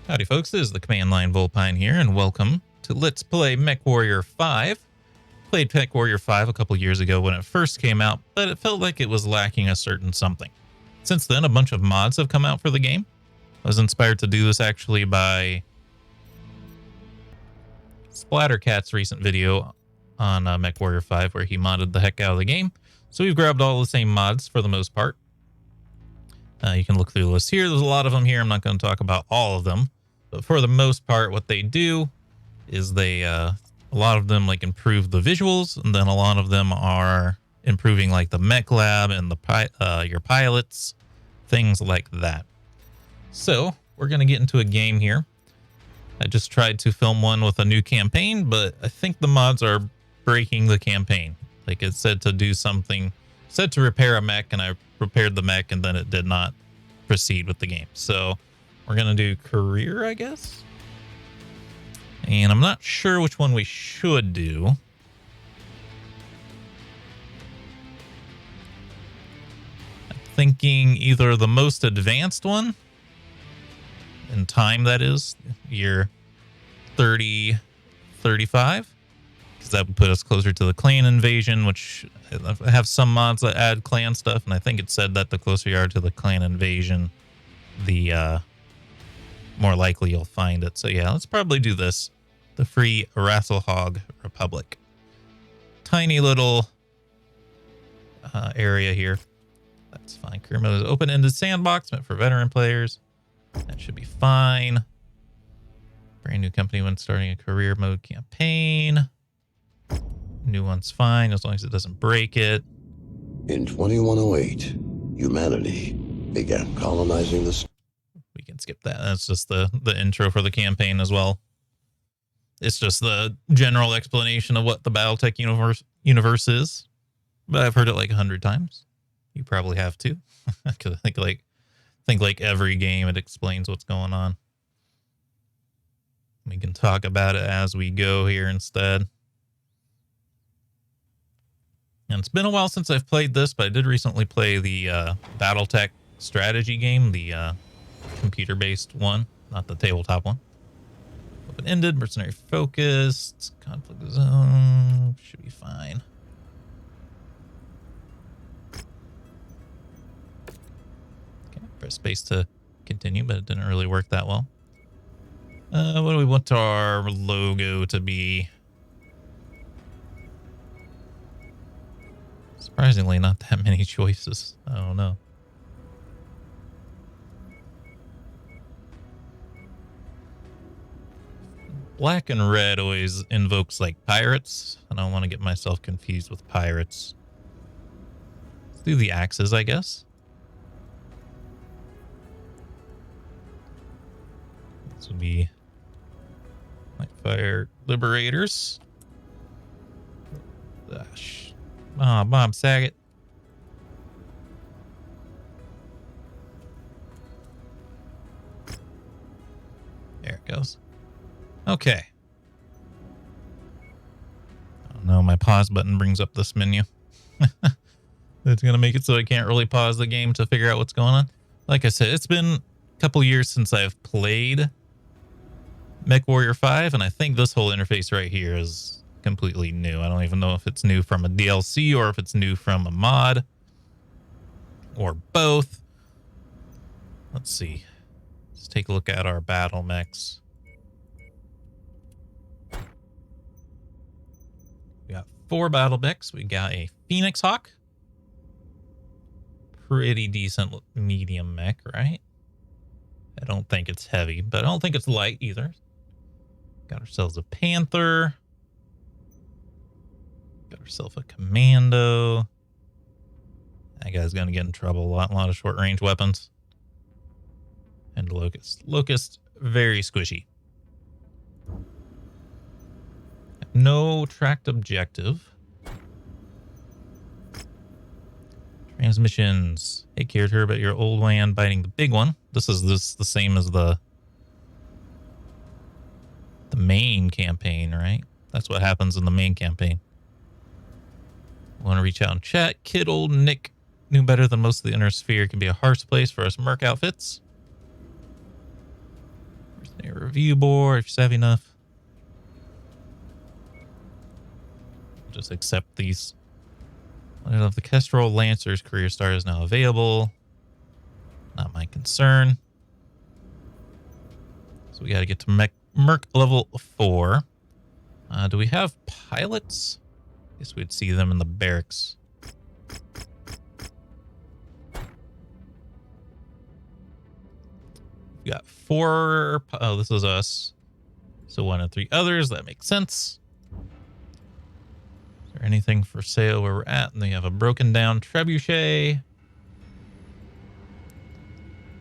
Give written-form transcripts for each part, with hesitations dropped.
Howdy folks, this is the Command Line Vulpine here, and welcome to Let's Play Mech Warrior 5. Played Mech Warrior 5 a couple years ago when it first came out, but it felt like it was lacking a certain something. Since then, a bunch of mods have come out for the game. I was inspired to do this actually by Splattercat's recent video on Mech Warrior 5 where he modded the heck out of the game. So we've grabbed all the same mods for the most part. You can look through the list here. There's a lot of them here. I'm not going to talk about all of them. But for the most part, what they do is they, a lot of them like improve the visuals. And then a lot of them are improving like the mech lab and the your pilots, things like that. So we're going to get into a game here. I just tried to film one with a new campaign, but I think the mods are breaking the campaign. Like it said to do something, said to repair a mech, and I repaired the mech, and then it did not proceed with the game. So we're going to do career, I guess. And I'm not sure which one we should do. I'm thinking either the most advanced one, in time that is, year 30, 35. Because that would put us closer to the clan invasion, which I have some mods that add clan stuff, and I think it said that the closer you are to the clan invasion, the more likely you'll find it. So yeah, let's probably do this. The Free Rasselhog Republic. Tiny little area here. That's fine. Career mode is open-ended sandbox meant for veteran players. That should be fine. Brand new company when starting a career mode campaign. New one's fine as long as it doesn't break it. In 2108, humanity began colonizing the... We can skip that. That's just the intro for the campaign as well. It's just the general explanation of what the Battletech universe is. But I've heard it like 100 times. You probably have too. Because I think like every game it explains what's going on. We can talk about it as we go here instead. And it's been a while since I've played this, but I did recently play the Battletech strategy game, the computer-based one, not the tabletop one. Open-ended, mercenary focused, conflict zone, should be fine. Okay, press space to continue, but it didn't really work that well. What do we want our logo to be? Surprisingly, not that many choices. I don't know. Black and red always invokes like pirates. I don't want to get myself confused with pirates. Let's do the axes, I guess. This would be like fire liberators. Ah, Bob Saget. There it goes. Okay. Oh no, my pause button brings up this menu. It's going to make it so I can't really pause the game to figure out what's going on. Like I said, it's been a couple years since I've played Mech Warrior 5, and I think this whole interface right here is completely new. I don't even know if it's new from a DLC or if it's new from a mod or both. Let's see. Let's take a look at our battle mechs. We got 4 battle mechs. We got a Phoenix Hawk. Pretty decent medium mech, right? I don't think it's heavy, but I don't think it's light either. Got ourselves a Panther. Got ourselves a Commando. That guy's going to get in trouble. A lot of short-range weapons. And Locust. Locust, very squishy. No tracked objective. Transmissions. Hey, cared her about your old man biting the big one. This is the same as the main campaign, right? That's what happens in the main campaign. Want to reach out and chat. Kid old Nick knew better than most of the inner sphere can be a harsh place for us merc outfits. A review board if you're savvy enough. Just accept these. One of the Kestrel Lancer's career star is now available. Not my concern. So we got to get to Merc level 4. Do we have pilots? Guess we'd see them in the barracks. We got 4. Oh, this is us. So 1 and 3 others. That makes sense. Is there anything for sale where we're at? And they have a broken down trebuchet.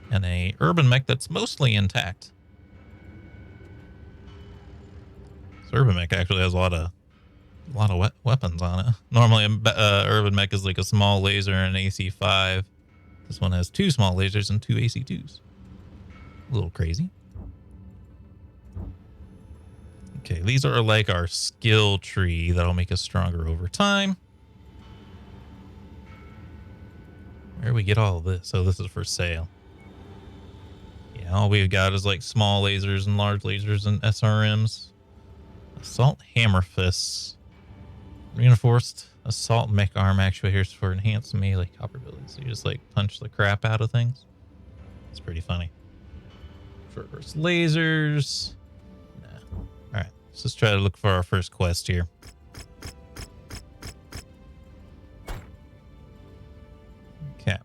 And a urban mech that's mostly intact. This urban mech actually has a lot of weapons on it. Normally, urban mech is like a small laser and an AC-5. This one has 2 small lasers and 2 AC-2s. A little crazy. Okay, these are like our skill tree that'll make us stronger over time. Where do we get all of this? Oh, this is for sale. Yeah, all we've got is like small lasers and large lasers and SRMs. Assault hammer fists. Reinforced assault mech arm actuators for enhanced melee copper abilities. So you just like punch the crap out of things. It's pretty funny. First lasers. Nah. Alright, let's just try to look for our first quest here. Okay.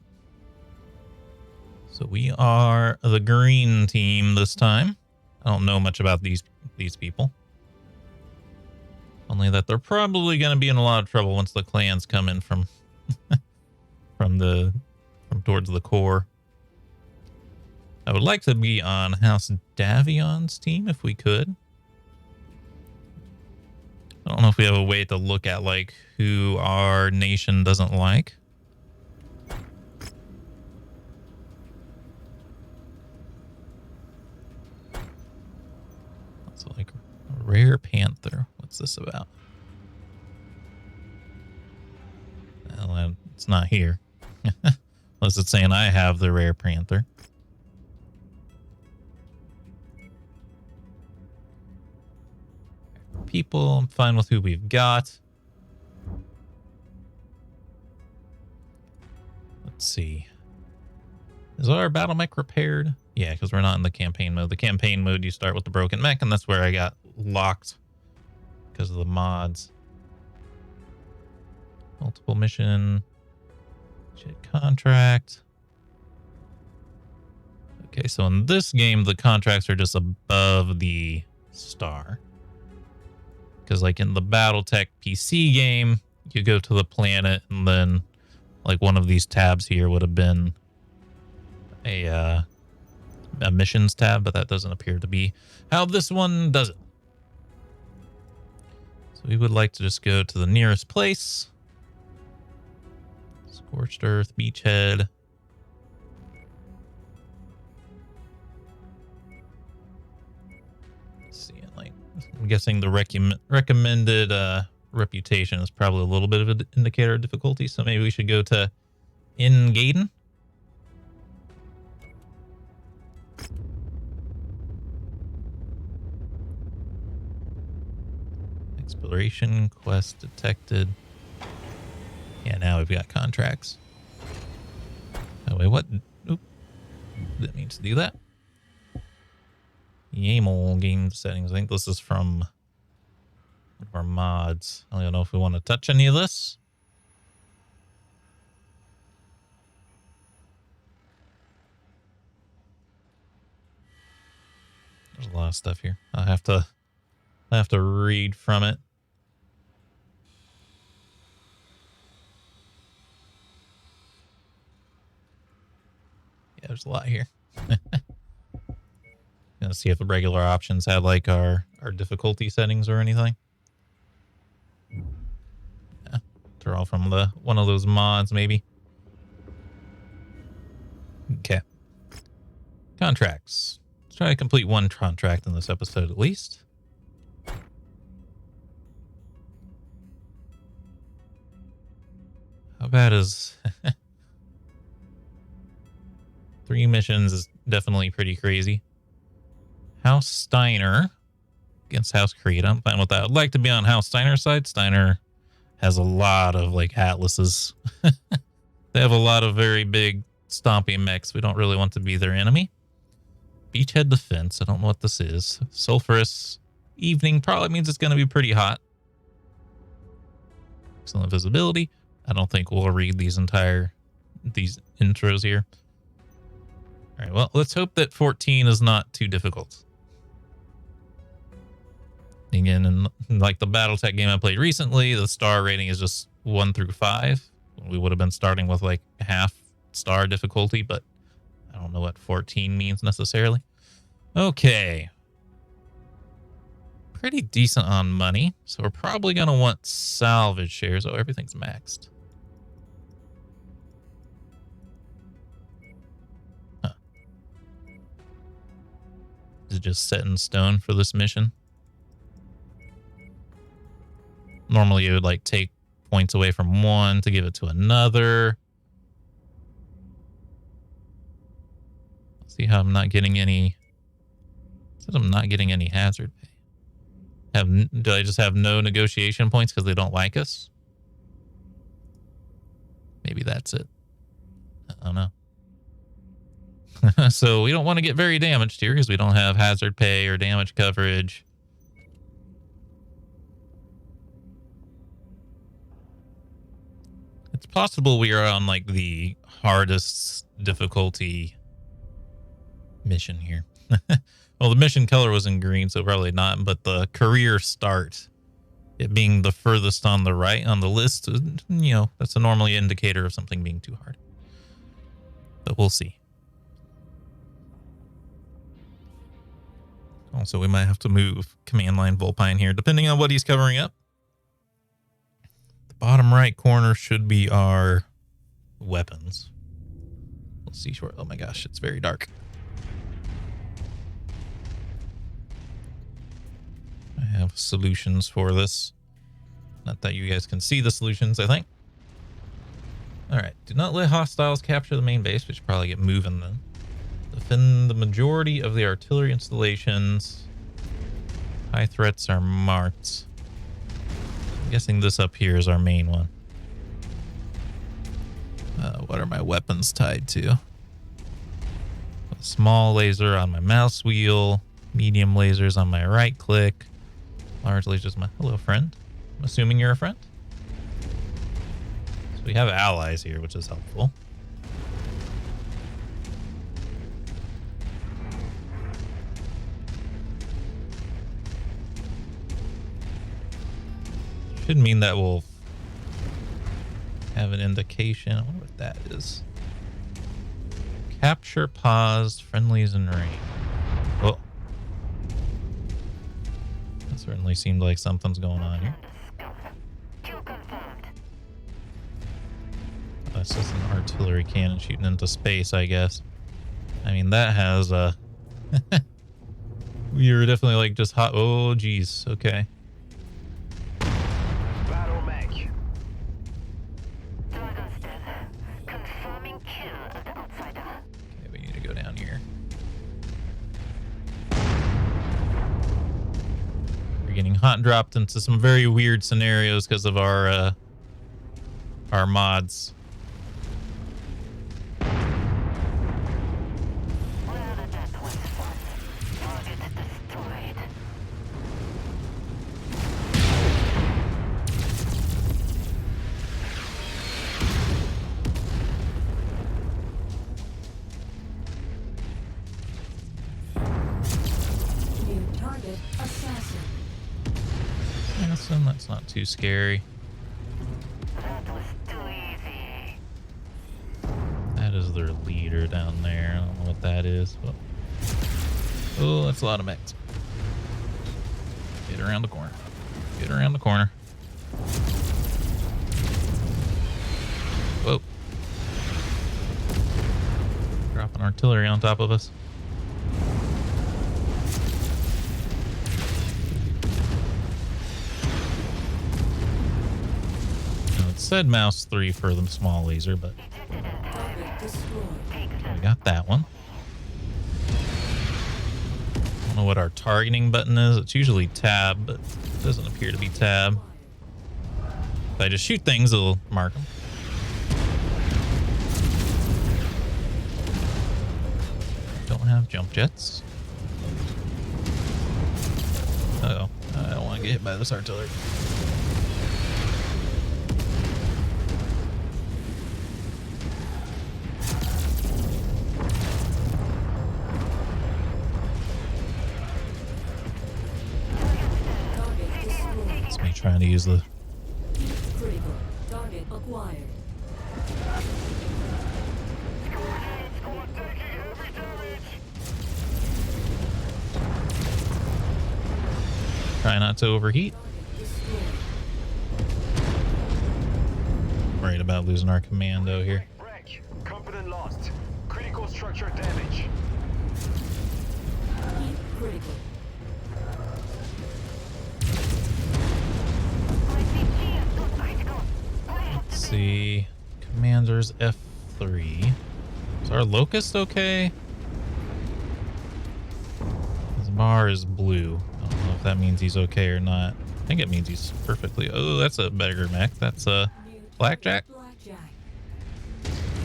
So we are the green team this time. I don't know much about these people. Only that they're probably going to be in a lot of trouble once the clans come in from from towards the core. I would like to be on House Davion's team if we could. I don't know if we have a way to look at like who our nation doesn't like. It's like a rare panther. What's this about? Well, it's not here. Unless it's saying I have the rare panther. People, I'm fine with who we've got. Let's see. Is our battle mech repaired? Yeah, because we're not in the campaign mode. The campaign mode, you start with the broken mech, and that's where I got locked because of the mods. Multiple mission. Jet contract. Okay, so in this game, the contracts are just above the star. Because like in the Battletech PC game, you go to the planet and then like one of these tabs here would have been a missions tab, but that doesn't appear to be how this one does it. So we would like to just go to the nearest place. Scorched Earth, Beachhead. Let's see, like I'm guessing the recommended reputation is probably a little bit of an indicator of difficulty, so maybe we should go to Gaden. Exploration quest detected. Yeah, now we've got contracts. Oh, wait, what? Oop. Didn't mean to do that. YAML game settings. I think this is from one of our mods. I don't know if we want to touch any of this. There's a lot of stuff here. I have to read from it. Yeah, there's a lot here. Gonna see if the regular options had like our difficulty settings or anything. Yeah, they're all from one of those mods, maybe. Okay. Contracts. Let's try to complete one contract in this episode at least. How bad is 3 missions is definitely pretty crazy. House Steiner against House Creed. I'm fine with that. I'd like to be on House Steiner's side. Steiner has a lot of like atlases. They have a lot of very big stomping mechs. We don't really want to be their enemy. Beachhead Defense. I don't know what this is. Sulfurous Evening probably means it's going to be pretty hot. Excellent visibility. I don't think we'll read these intros here. All right, well, let's hope that 14 is not too difficult. Again, in like the Battletech game I played recently, the star rating is just 1 through 5. We would have been starting with like half star difficulty, but I don't know what 14 means necessarily. Okay. Pretty decent on money, so we're probably going to want salvage shares. Oh, everything's maxed. Huh. Is it just set in stone for this mission? Normally you would like take points away from one to give it to another. See how I'm not getting any. It says I'm not getting any hazard pay. Do I just have no negotiation points because they don't like us? Maybe that's it. I don't know. So we don't want to get very damaged here because we don't have hazard pay or damage coverage. It's possible we are on like the hardest difficulty mission here. Well, the mission color was in green, so probably not, but the career start, it being the furthest on the right on the list, you know, that's a normally indicator of something being too hard. But we'll see. Also, we might have to move command line Vulpine here, depending on what he's covering up. The bottom right corner should be our weapons. Let's see short. Oh my gosh, it's very dark. I have solutions for this. Not that you guys can see the solutions, I think. All right. Do not let hostiles capture the main base. We should probably get moving then. Defend the majority of the artillery installations. High threats are marked. I'm guessing this up here is our main one. What are my weapons tied to? A small laser on my mouse wheel. Medium lasers on my right click. Large lasers my... Hello, friend. I'm assuming you're a friend. So we have allies here, which is helpful. Should mean that we'll have an indication. I wonder what that is. Capture, pause, friendlies in range. Oh. That certainly seemed like something's going on here. That's just an artillery cannon shooting into space, I guess. I mean, that has a... we were definitely like just hot... Oh, geez. Okay. Battle Mech. Okay, we need to go down here. We're getting hot dropped into some very weird scenarios because of our mods. That's not too scary. That was too easy. That is their leader down there. I don't know what that is. But... oh, that's a lot of mechs. Get around the corner. Get around the corner. Whoa. Dropping artillery on top of us. Said mouse 3 for the small laser, but we got that one. don't know what our targeting button is. It's usually tab, but it doesn't appear to be tab. If I just shoot things, it'll mark them. Don't have jump jets. Uh-oh. I don't want to get hit by this artillery. It's me trying to use the... Critical. Target acquired. Try not to overheat. Worried about losing our commando here. Wreck. Component lost. Critical structure damage. Heat critical. Let's see. Commander's F3. Is our locust okay? His bar is blue. I don't know if that means he's okay or not. I think it means he's perfectly... Oh, that's a beggar mech. That's a blackjack. Blackjack.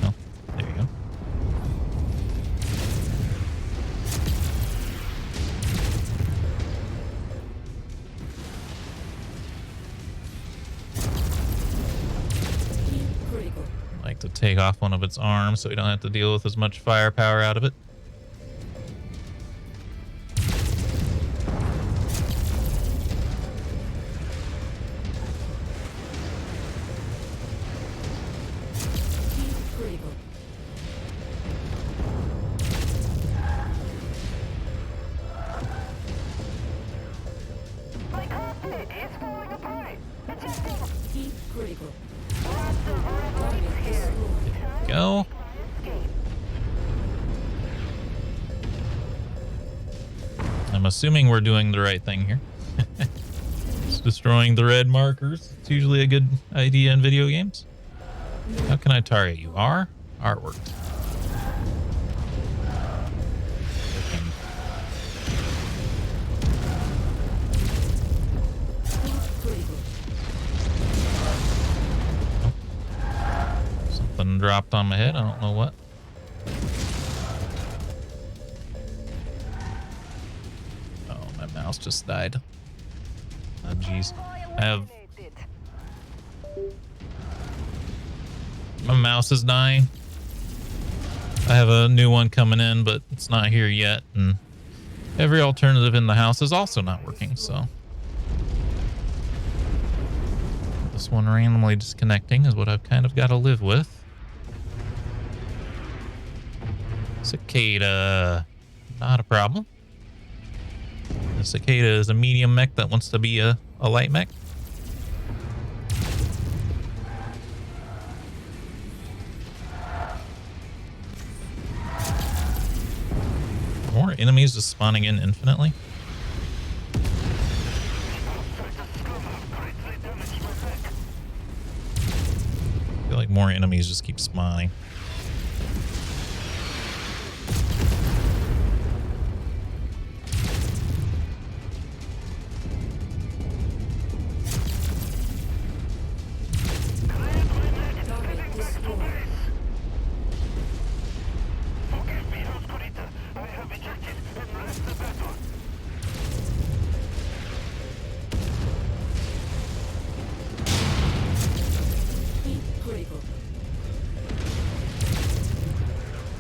Oh, there you go. Heat critical. Like to take off one of its arms so we don't have to deal with as much firepower out of it. Heat critical. My cockpit is falling apart. Ejecting. Heat critical. Lots of rebels Target here. destroyed. Go. Escape. I'm assuming we're doing the right thing here. Just destroying the red markers. It's usually a good idea in video games. How can I target you? R? R worked. Heat critical. Something dropped on my head. I don't know what. Oh, my mouse just died. Oh, jeez. I have... My mouse is dying. I have a new one coming in, but it's not here yet. And every alternative in the house is also not working, so... This one randomly disconnecting is what I've kind of got to live with. Cicada. Not a problem. The Cicada is a medium mech that wants to be a light mech. Are more enemies just spawning in infinitely? I feel like more enemies just keep spawning. Target destroyed. Heat critical.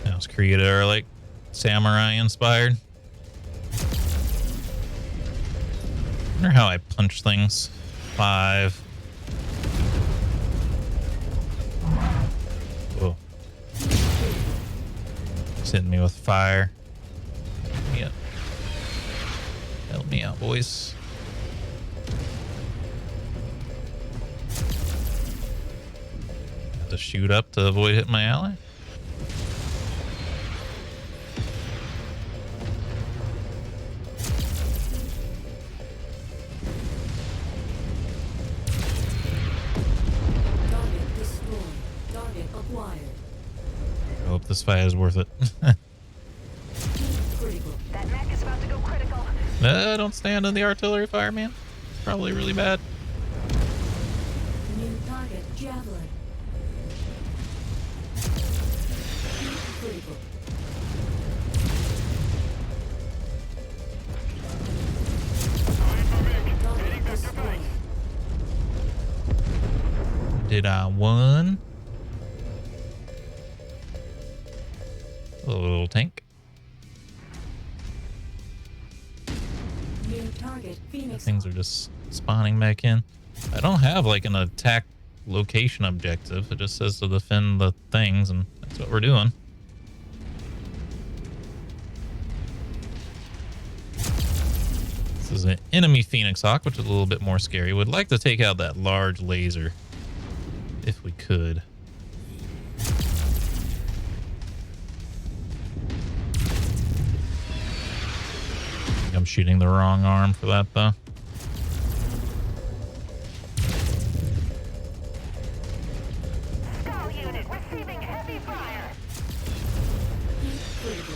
Those created are like samurai inspired. Wonder how I punch things. 5. Whoa. It's hitting me with fire. Help me up. Help me out, boys. Have to shoot up to avoid hitting my ally. Target destroyed. Target acquired. I hope this fight is worth it. Heat critical. That mech is about to go critical. Don't stand in the artillery fire, man. It's probably really bad. New target, javelin. Heat critical. Target destroyed. Did I won? A little tank. New target, Phoenix. Things are just spawning back in. I don't have like an attack location objective. It just says to defend the things, and that's what we're doing. This is an enemy Phoenix Hawk, which is a little bit more scary. Would like to take out that large laser if we could. I'm shooting the wrong arm for that, though. Skull unit receiving heavy fire. Heat critical.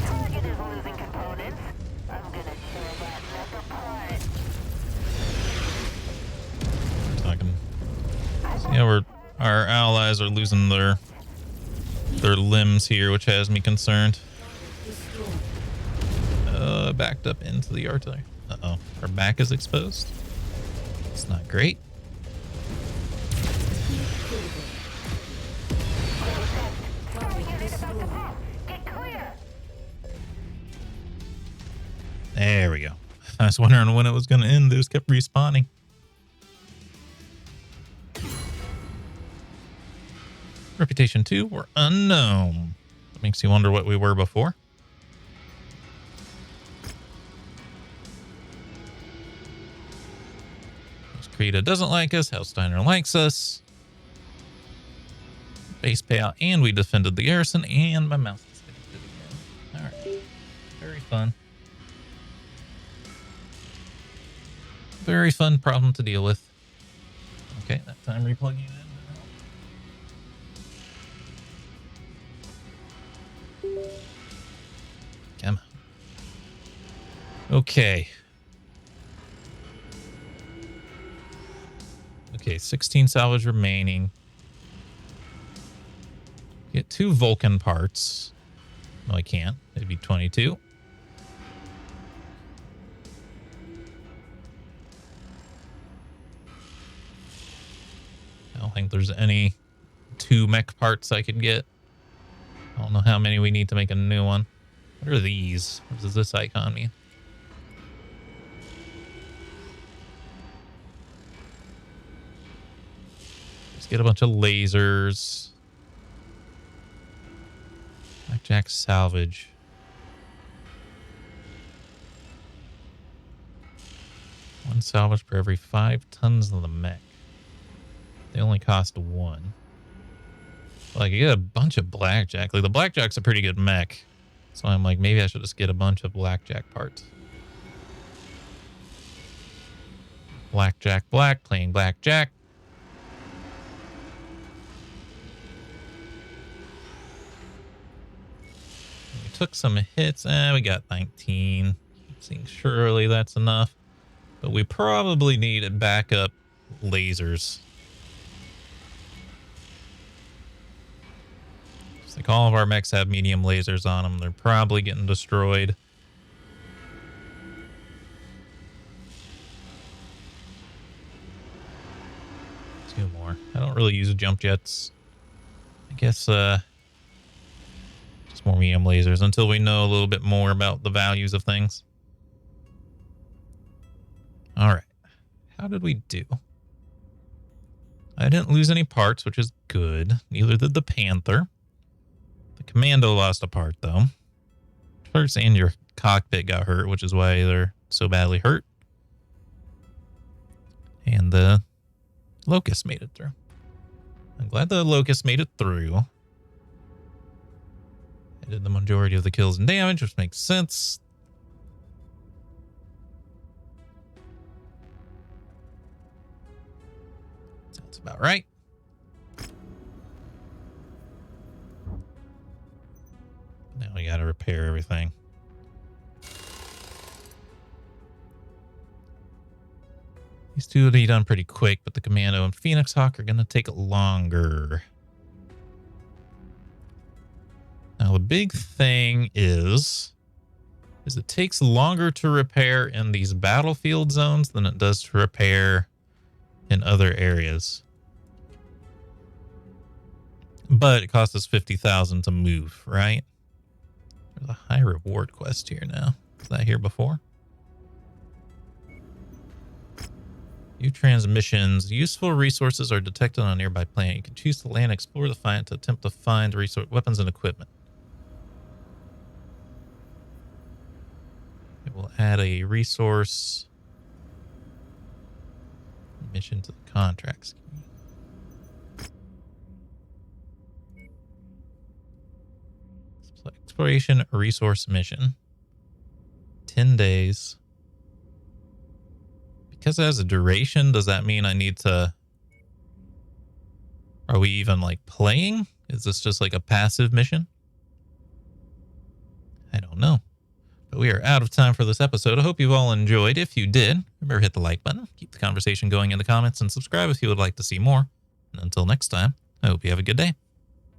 Target is losing components. I'm gonna tear that mech apart. Talking. Yeah, our allies are losing their limbs here, which has me concerned. Destroyed. Backed up into the artillery. Uh-oh. Our back is exposed. It's not great. Heat critical. Target destroyed. Get clear. There we go. I was wondering when it was going to end. They just kept respawning. Reputation 2, we're unknown. That makes you wonder what we were before. Krita doesn't like us. Hellsteiner likes us. Base payout, and we defended the garrison, and my mouse is connected again. Alright. Very fun. Very fun problem to deal with. Okay, that time replugging it in. Come on. Okay. Okay, 16 salvage remaining. Get 2 Vulcan parts. No, I can't. It'd be 22. I don't think there's any 2 mech parts I could get. I don't know how many we need to make a new one. What are these? What does this icon mean? Let's get a bunch of lasers. Blackjack salvage. One salvage per every 5 tons of the mech. They only cost 1. Like, you get a bunch of blackjack. Like, the blackjack's a pretty good mech. So I'm like, maybe I should just get a bunch of blackjack parts. Blackjack black, playing blackjack. We took some hits. We got 19. Seeing surely that's enough. But we probably need backup lasers. Like, all of our mechs have medium lasers on them. They're probably getting destroyed. Two more. I don't really use jump jets. I guess just more medium lasers until we know a little bit more about the values of things. All right. How did we do? I didn't lose any parts, which is good. Neither did the Panther. The Commando lost a part, though. First, and your cockpit got hurt, which is why they're so badly hurt. And the Locust made it through. I'm glad the Locust made it through. I did the majority of the kills and damage, which makes sense. Sounds about right. Now we got to repair everything. These two will be done pretty quick, but the Commando and Phoenix Hawk are going to take longer. Now, the big thing is it takes longer to repair in these battlefield zones than it does to repair in other areas. But it costs us 50,000 to move, right? There's a high reward quest here now. Was that here before? New transmissions. Useful resources are detected on a nearby planet. You can choose to land, explore the planet to attempt to find weapons and equipment. It will add a resource mission to the contracts. Exploration resource mission. 10 days. Because it has a duration, does that mean I need to... Are we even like playing? Is this just like a passive mission? I don't know. But we are out of time for this episode. I hope you've all enjoyed. If you did, remember hit the like button, keep the conversation going in the comments, and subscribe if you would like to see more. And until next time, I hope you have a good day.